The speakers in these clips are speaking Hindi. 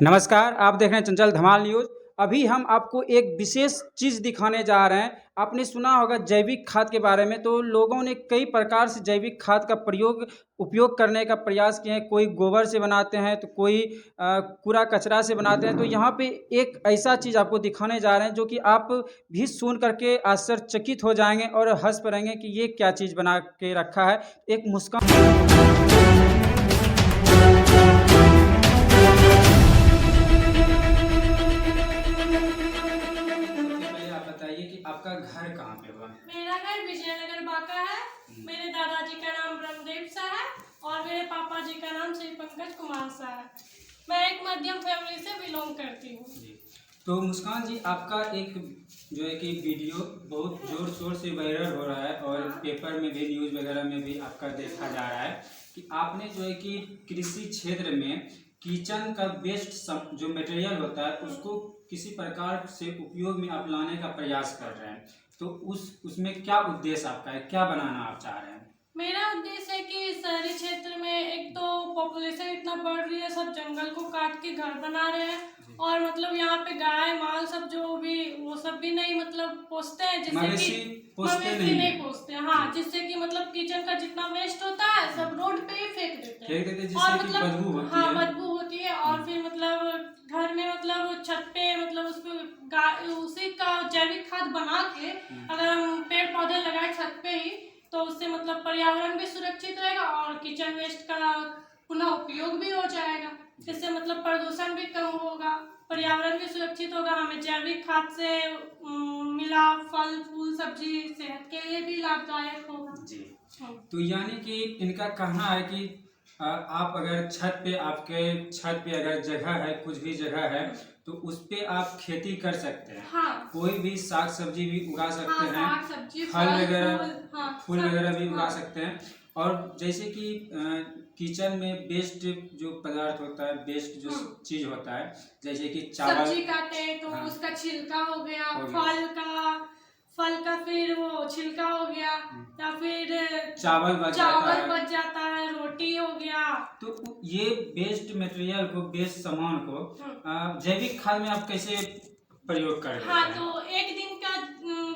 नमस्कार, आप देख रहे हैं चंचल धमाल न्यूज़। अभी हम आपको एक विशेष चीज़ दिखाने जा रहे हैं। आपने सुना होगा जैविक खाद के बारे में, तो लोगों ने कई प्रकार से जैविक खाद का उपयोग करने का प्रयास किए हैं। कोई गोबर से बनाते हैं, तो कोई कूड़ा-कचरा से बनाते हैं। तो यहाँ पे एक ऐसा चीज़ आपको दिखाने जा रहे हैं, जो कि आप भी सुन कर के आश्चर्यचकित हो जाएँगे और हँस पड़ेंगे कि ये क्या चीज़ बना के रखा है। एक मुस्कान सबसे पहले आप बताइए कि आपका घर कहाँ पे हुआ? मेरा घर विजयनगर बांका है। मेरे दादाजी का नाम ब्रह्मदेव शाह है और मेरे पापा जी का नाम श्री पंकज कुमार शाह है। मैं एक मध्यम फैमिली से बिलोंग करती हूँ। जी। तो मुस्कान जी, आपका एक जो है कि वीडियो बहुत जोर शोर से वायरल हो रहा है और पेपर में भी, न्यूज़ वगैरह में भी आपका देखा जा रहा है कि आपने जो है कि कृषि क्षेत्र में किचन का वेस्ट जो मटेरियल होता है उसको किसी प्रकार से उपयोग में आप लाने का प्रयास कर रहे हैं। तो उसमें क्या उद्देश्य आपका है, क्या बनाना आप चाह रहे हैं? मेरा उद्देश्य है कि शहरी क्षेत्र में एक तो पॉपुलेशन इतना बढ़ रही है, सब जंगल को काट के घर बना रहे हैं और मतलब यहाँ पे गाय माल सब जो भी वो सब भी नहीं मतलब पोसते हैं, जिससे कि मवेशी नहीं पोसते हैं। हाँ, जिससे कि मतलब किचन का जितना वेस्ट होता है सब रोड पे ही फेंक देते हैं और मतलब हाँ बदबू होती है और फिर मतलब घर में मतलब छत पे मतलब उसको उसी का जैविक खाद बना के अगर हम पेड़ पौधे लगाए छत पे ही, तो उससे मतलब पर्यावरण भी सुरक्षित रहेगा और किचन वेस्ट का पुनः उपयोग भी हो जाएगा। इससे मतलब प्रदूषण भी कम होगा, पर्यावरण भी सुरक्षित होगा। हमें जैविक खाद से मिला फल फूल सब्जी सेहत के लिए भी लाभदायक होगा जी। तो यानी कि इनका कहना है कि आप अगर आपके छत पे अगर जगह है, कुछ भी जगह है, तो उस पे आप खेती कर सकते हैं। हाँ। कोई भी साग सब्जी भी उगा सकते हैं, साग सब्जी फल वगैरह फूल सब वगैरह भी उगा सकते हैं। और जैसे कि किचन में वेस्ट जो पदार्थ होता है, वेस्ट जो चीज होता है, जैसे कि चावल सब्जी काटे तो उसका छिलका हो गया, फल का फिर वो छिलका हो गया या फिर चावल बच जाता है, रोटी हो गया। तो ये वेस्ट मटेरियल को, वेस्ट सामान को जैविक खाद में आप कैसे प्रयोग कर रहे हैं? हाँ, तो एक दिन का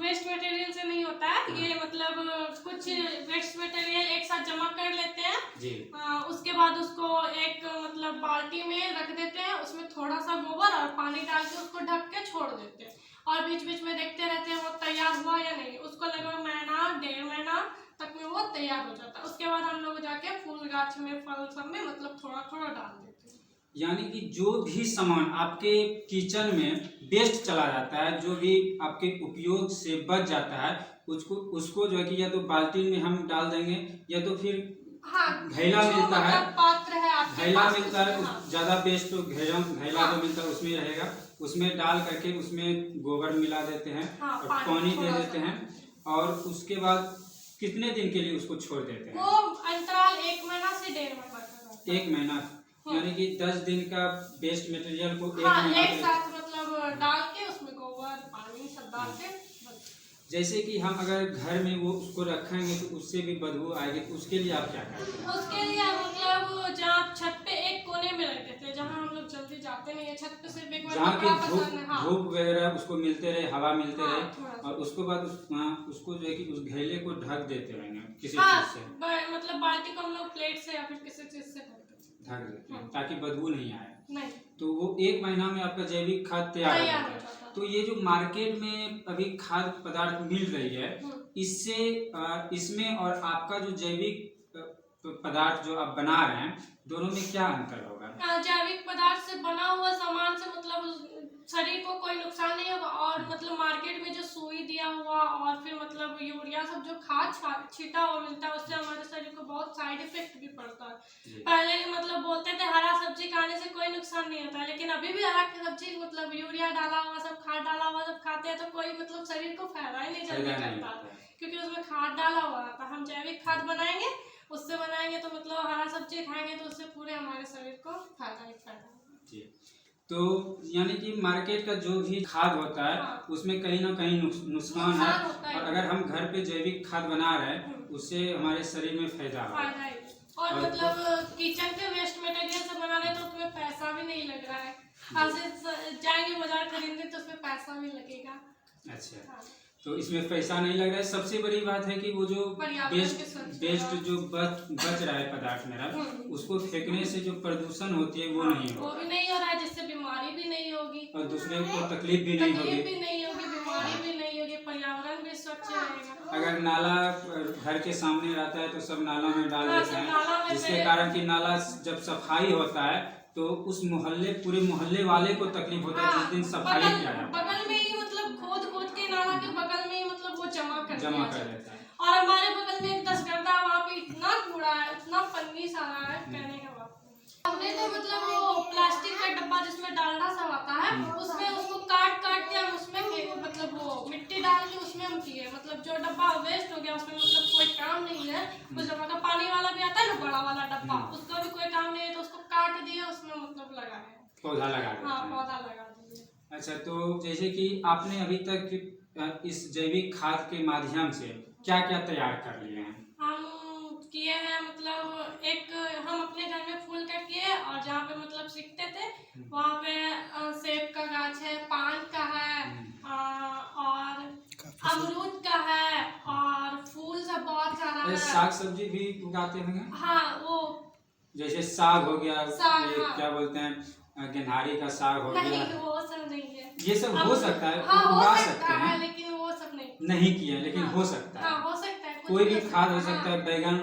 वेस्ट मटेरियल से नहीं होता है। ये मतलब कुछ वेस्ट मटेरियल एक साथ जमा कर लेते हैं जी। उसके बाद उसको एक मतलब बाल्टी में रख देते हैं, उसमें थोड़ा सा गोबर और पानी डाल के उसको ढक के छोड़ देते हैं और बीच बीच में देखते रहते हैं वो तैयार हुआ या नहीं। उसको लगभग महीना 1.5 महीना तक में वो तैयार हो जाता है। उसके बाद हम लोग जाके फूल गाछ में फल सब में मतलब थोड़ा थोड़ा डाल देते हैं। यानी कि जो भी सामान आपके किचन में वेस्ट चला जाता है, जो भी आपके उपयोग से बच जाता है, उसको जो है कि या तो बाल्टी में हम डाल देंगे या तो फिर घैला मिलता है, पात्र है घैला मिलता है। ज्यादा वेस्ट तो घैला जो मिलता है उसमें रहेगा, उसमें डाल करके उसमें गोबर मिला देते हैं और पानी दे देते हैं और उसके बाद कितने दिन के लिए उसको छोड़ देते हैं? वो अंतराल 1 महीना से 1.5 महीना। 1 महीना यानी कि 10 दिन का वेस्ट मटेरियल को एक साथ मतलब डाल के उसमें गोबर पानी सब डाल के। जैसे कि हम अगर घर में वो उसको रखेंगे तो उससे भी बदबू आएगी, तो उसके लिए आप क्या करेंगे? उसके लिए मतलब जहाँ छत पे एक कोने में रख देते हैं, जहाँ हम लोग जल्दी जाते नहीं है, छत पे सिर्फ एक बार धूप वगैरह उसको मिलते रहे, हवा मिलते रहे और उसके बाद उसको जो है कि उस घेले को ढक देते रहेंगे किसी चीज से। मतलब बाल्टी को हम लोग प्लेट से या फिर किसी चीज से ढक देते हैं ताकि बदबू नहीं आए। नहीं। तो वो 1 महीना में आपका जैविक खाद तैयार हो जाता है। तो ये जो मार्केट में अभी खाद्य पदार्थ मिल रही है, इससे इसमें और आपका जो जैविक पदार्थ जो आप बना रहे हैं, दोनों में क्या अंतर होगा? जैविक पदार्थ से बना हुआ सामान से मतलब शरीर को कोई नुकसान नहीं होगा और मतलब मार्केट में जो सुई दिया हुआ और फिर मतलब यूरिया सब जो खाद छीटा हुआ मिलता है, उससे हमारे शरीर को बहुत साइड इफेक्ट भी पड़ता है। पहले मतलब बोलते थे हरा सब्जी खाने से कोई नुकसान नहीं होता है, लेकिन अभी भी हरा सब्जी मतलब यूरिया डाला हुआ सब खाद डाला हुआ सब खाते हैं तो कोई मतलब शरीर को फायदा ही नहीं जल्दी करता, क्योंकि उसमें खाद डाला हुआ था। हम जैविक खाद बनाएंगे, उससे बनाएंगे तो मतलब हरा सब्जी खाएंगे तो उससे पूरे हमारे शरीर को फायदा ही फायदा जी। तो यानी कि मार्केट का जो भी खाद होता है उसमें कहीं ना कहीं नुकसान है और अगर हम घर पे जैविक खाद बना रहे हैं उससे हमारे शरीर में फायदा है। और मतलब किचन के वेस्ट मटेरियल से बना रहे तो उसमें पैसा भी नहीं लग रहा है। जाएंगे बाजार खरीदने तो उसमें पैसा भी लगेगा। अच्छा, हाँ, तो इसमें पैसा नहीं लग रहा है। सबसे बड़ी बात है कि वो जो पर्यावरण के स्वच्छ वेस्ट जो बच रहा है पदार्थ मेरा, उसको फेंकने से जो प्रदूषण होती है वो नहीं वो होगा भी नहीं हो रहा है, जिससे बीमारी भी नहीं होगी और दूसरे को तकलीफ भी नहीं होगी। बीमारी भी नहीं होगी, पर्यावरण भी स्वच्छ रहेगा। अगर नाला घर के सामने रहता है तो सब नाला में डाल देते हैं, जिसके कारण कि नाला जब सफाई होता है तो उस पूरे मोहल्ले वाले को तकलीफ होता है जिस दिन सफाई किया जाता है। बगल में ही मतलब खोद के नाला के बगल में ही मतलब वो जमा कर देता है। और हमारे बगल में एक 10 गड्ढा, वहाँ पे इतना कूड़ा है, इतना पन्नी सारा है, कहने का बात नहीं। हमने तो मतलब वो प्लास्टिक का डब्बा जिसमें डालडा सब आता है, उसमें उसको काट के हम उसमें मतलब वो मिट्टी डाल के उसमें हम किए, मतलब जो डब्बा वेस्ट हो गया उसमें मतलब कोई काम नहीं है। उस डब्बा का पानी वाला भी आता है ना, बड़ा वाला डब्बा, उसका भी कोई काम नहीं है, तो उसको काट दिया, उसमें मतलब लगाया पौधा लगा दिया। हाँ, पौधा लगा दिए। अच्छा, तो जैसे कि आपने अभी तक इस जैविक खाद के माध्यम से क्या क्या तैयार कर लिए हैं? हम किए हैं मतलब एक हम अपने घर में फूल का किए, और जहाँ पे मतलब सीखते थे वहाँ पे सेब का गाछ है, पान का है, और अमरूद का है, और फूल सब बहुत सारा है। साग सब्जी भी उगाते होंगे? हाँ, वो जैसे साग हो गया, ये हाँ। क्या बोलते हैं, गेंधारी का साग हो गया। नहीं, वो सब नहीं है। ये सब हो सकता है, हाँ, उगा सकते हैं, लेकिन वो सब नहीं किया, लेकिन हो सकता है। हाँ, हो सकता है, कोई भी खाद हो सकता है, बैगन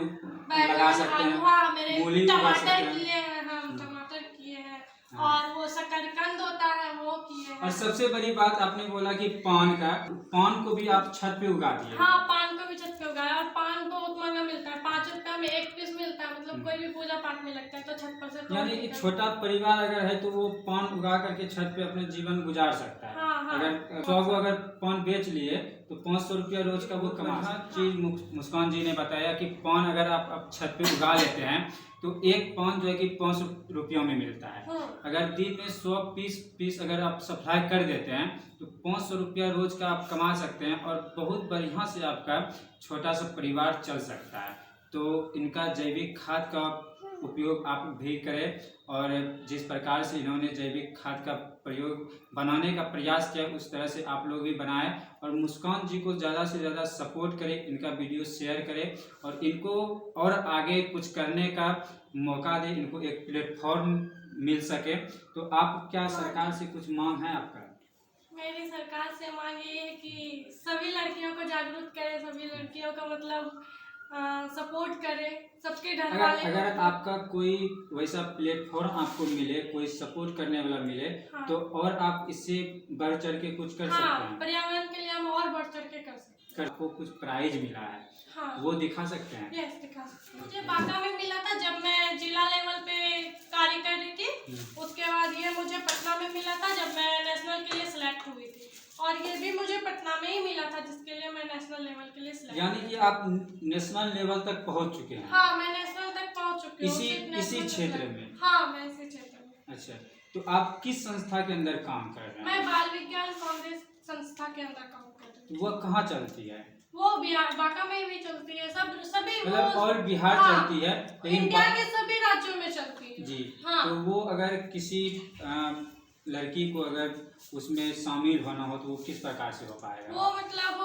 लगा सकते हैं, मूली उगा सकते टमाटर हैं। किए हैं, हम टमाटर किए हैं, और वो शकरकंद होता है वो किए हैं। और सबसे बड़ी बात आपने बोला कि पान को भी आप छत पे उगा दिए। हाँ, पान को भी छत पे उगाया, और पान बहुत महंगा मिलता है, 5 रुपया में 1 पीस मिलता है, मतलब कोई भी पूजा पाठ में लगता है तो छत पर से यानी कि छोटा परिवार अगर है तो वो पान उगा करके छत पे अपने जीवन गुजार सकता है। हाँ। अगर 100 को अगर पान बेच लिए तो 500 रुपया रोज का वो कमा। चीज मुस्कान जी ने बताया कि पान अगर आप छत पे उगा लेते हैं तो एक पान जो है कि 500 रुपयों में मिलता है। अगर दिन में 100 पीस अगर आप सप्लाई कर देते हैं तो 500 रुपया रोज का आप कमा सकते हैं, और बहुत बढ़िया से आपका छोटा सा परिवार चल सकता है। तो इनका जैविक खाद का उपयोग आप भी करें, और जिस प्रकार से इन्होंने जैविक खाद का प्रयोग बनाने का प्रयास किया उस तरह से आप लोग भी बनाएं, और मुस्कान जी को ज़्यादा से ज़्यादा सपोर्ट करें, इनका वीडियो शेयर करें, और इनको और आगे कुछ करने का मौका दें, इनको एक प्लेटफॉर्म मिल सके। तो आप क्या सरकार से कुछ मांग है आपका? मेरी सरकार से मांग ये है कि सभी लड़कियों को जागरूक करे, सभी लड़कियों का मतलब सपोर्ट करे, सबके घर वाले। अगर आपका कोई वैसा प्लेटफॉर्म आपको मिले, कोई सपोर्ट करने वाला मिले, हाँ, तो और आप इससे बढ़ चढ़ के कुछ कर सकते हैं। पर्यावरण के लिए हम और बढ़ चढ़ के कर सकते हैं। आपको कुछ प्राइज मिला है, हाँ, वो दिखा सकते हैं? यस, दिखा सकते हैं। मुझे बांका में मिला था जब मैं जिला लेवल पे कार्य कर रही थी। उसके बाद ये मुझे पटना में मिला था जब मैं नेशनल के लिए सिलेक्ट हुई थी, और ये भी मुझे पटना में ही मिला था जिसके लिए मैं नेशनल लेवल के लिए सिलेक्ट। यानी कि आप नेशनल लेवल तक पहुंच चुके हैं? हाँ, मैं नेशनल तक पहुंच चुकी हूँ इसी क्षेत्र में। हाँ, मैं इसी क्षेत्र में। अच्छा, तो आप किस संस्था के अंदर काम कर रहे हैं? मैं बाल विज्ञान कांग्रेस संस्था के अंदर काम कर रही हूँ। वो कहाँ चलती है? वो बिहार बांका में भी चलती है, सभी मतलब और बिहार चलती है, लेकिन इंडिया के सभी राज्यों में चलती है जी। हाँ। तो वो अगर किसी लड़की को अगर उसमें शामिल होना हो तो वो किस प्रकार से हो पाएगा? वो मतलब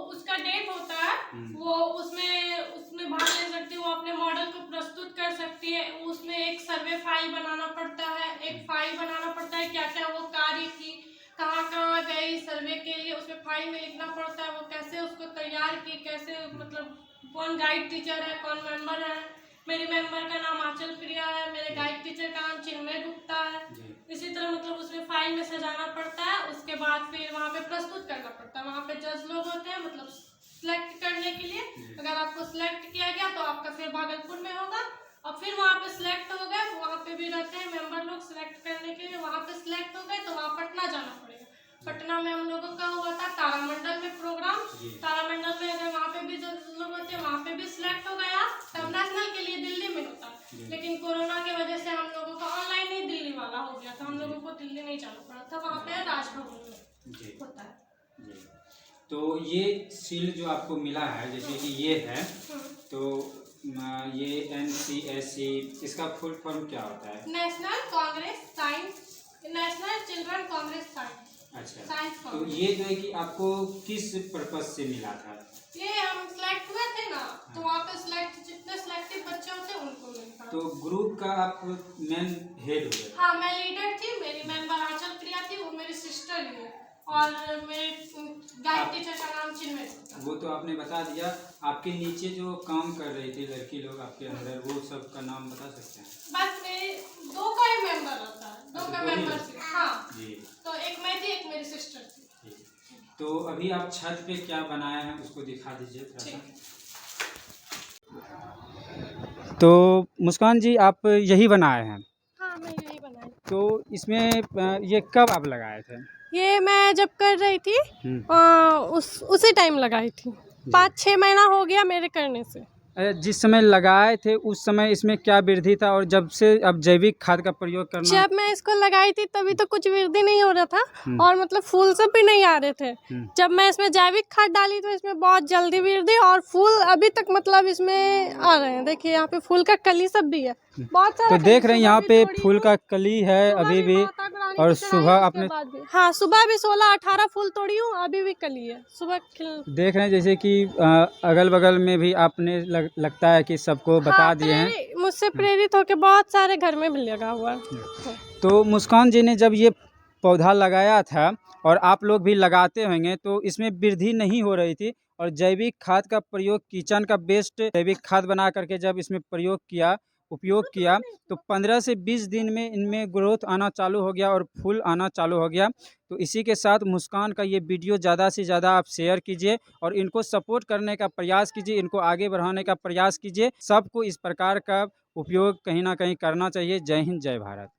उसका डेट होता है, वो उसमें भाग ले सकती है, वो अपने मॉडल को प्रस्तुत कर सकती है। उसमें एक सर्वे फाइल बनाना पड़ता है, क्या क्या वो कार्य की, कहाँ गई सर्वे के लिए, उसमें फाइल में लिखना पड़ता है वो कैसे उसको तैयार की, कैसे मतलब कौन गाइड टीचर है, कौन मेंबर है। मेरी मेंबर का नाम आंचल प्रिया है, मेरे गाइड टीचर का नाम चिन्मय गुप्ता है। इसी तरह मतलब उसमें फाइल में सजाना पड़ता है, उसके बाद फिर वहाँ पे प्रस्तुत करना पड़ता है। वहाँ पे जज लोग होते हैं मतलब सिलेक्ट करने के लिए। अगर आपको सिलेक्ट किया गया तो आपका फिर भागलपुर में होगा, और फिर वहाँ पे सिलेक्ट हो गए, वहाँ पे भी रहते हैं मेंबर लोग सिलेक्ट करने के लिए। वहाँ पे सिलेक्ट हो गए तो वहाँ पटना जाना पड़ेगा। पटना में हम लोगों का हुआ था तारामंडल में प्रोग्राम। तारामंडल में अगर वहाँ पे भी जो लोग होते हैं वहाँ पे भी सिलेक्ट हो गया तब नेशनल के लिए दिल्ली में होता, लेकिन कोरोना की वजह से हम लोगों का ऑनलाइन ही दिल्ली वाला हो गया था, हम लोगों को दिल्ली नहीं जाना पड़ा था। वहाँ पे राजभवन में होता है। तो ये सील जो आपको मिला है, जैसे कि ये है, तो ये NCSC, इसका फुल फॉर्म क्या होता है? National Congress science, national children Congress अच्छा, साइंस तो कांग्रेस। ये जो है कि आपको किस पर्पज से मिला था? ये हम सिलेक्ट हुए थे ना, तो वहाँ पे जितने सिलेक्टेड बच्चे होते उनको मिलता। तो ग्रुप का आप मेन हेड हुए? हाँ, मैं लीडर थी, मेरी मेंबर आंचल प्रिया थी, वो मेरी सिस्टर ही है, और मेरे गाइड टीचर का नाम चिन्मय था। वो तो आपने बता दिया, आपके नीचे जो काम कर रही थी लड़की लोग आपके अंदर, वो सब का नाम बता सकते हैं? बस मेरे 2 का ही मेंबर होता है, 2 अच्छा, का 2 ही मेंबर लोग? थी। हाँ जी। तो एक मैं थी, एक मेरी सिस्टर थी। ठीक। तो अभी आप छत पे क्या बनाए हैं उसको दिखा दीजिए थोड़ा सा। तो मुस्कान जी, आप यही बनाए हैं? हाँ, मैं यही बनाई। तो इसमें ये कब आप लगाए थे? ये मैं जब कर रही थी उसी टाइम लगाई थी। 5-6 महीना हो गया मेरे करने से। जिस समय लगाए थे उस समय इसमें क्या वृद्धि था, और जब से अब जैविक खाद का प्रयोग करना? जब मैं इसको लगाई थी तभी तो कुछ वृद्धि नहीं हो रहा था, और मतलब फूल सब भी नहीं आ रहे थे। जब मैं इसमें जैविक खाद डाली तो इसमें बहुत जल्दी वृद्धि, और फूल अभी तक मतलब इसमें आ रहे हैं। देखिए यहाँ पे फूल का कली सब भी है, बहुत सारा। तो देख रहे हैं यहाँ पे फूल का कली है अभी भी, और सुबह आपने हाँ, सुबह भी 16-18 फूल तोड़ी हूँ, अभी भी कली है। सुबह देख रहे हैं जैसे कि अगल बगल में भी आपने लगता है कि सबको बता दिए हैं। मुझसे प्रेरित होकर बहुत सारे घर में भी लगा हुआ है। तो मुस्कान जी ने जब ये पौधा लगाया था, और आप लोग भी लगाते होंगे, तो इसमें वृद्धि नहीं हो रही थी, और जैविक खाद का प्रयोग, किचन का बेस्ट जैविक खाद बना करके जब इसमें उपयोग किया, तो 15 से 20 दिन में इनमें ग्रोथ आना चालू हो गया और फूल आना चालू हो गया। तो इसी के साथ मुस्कान का ये वीडियो ज़्यादा से ज़्यादा आप शेयर कीजिए, और इनको सपोर्ट करने का प्रयास कीजिए, इनको आगे बढ़ाने का प्रयास कीजिए। सबको इस प्रकार का उपयोग कहीं ना कहीं करना चाहिए। जय हिंद, जय भारत।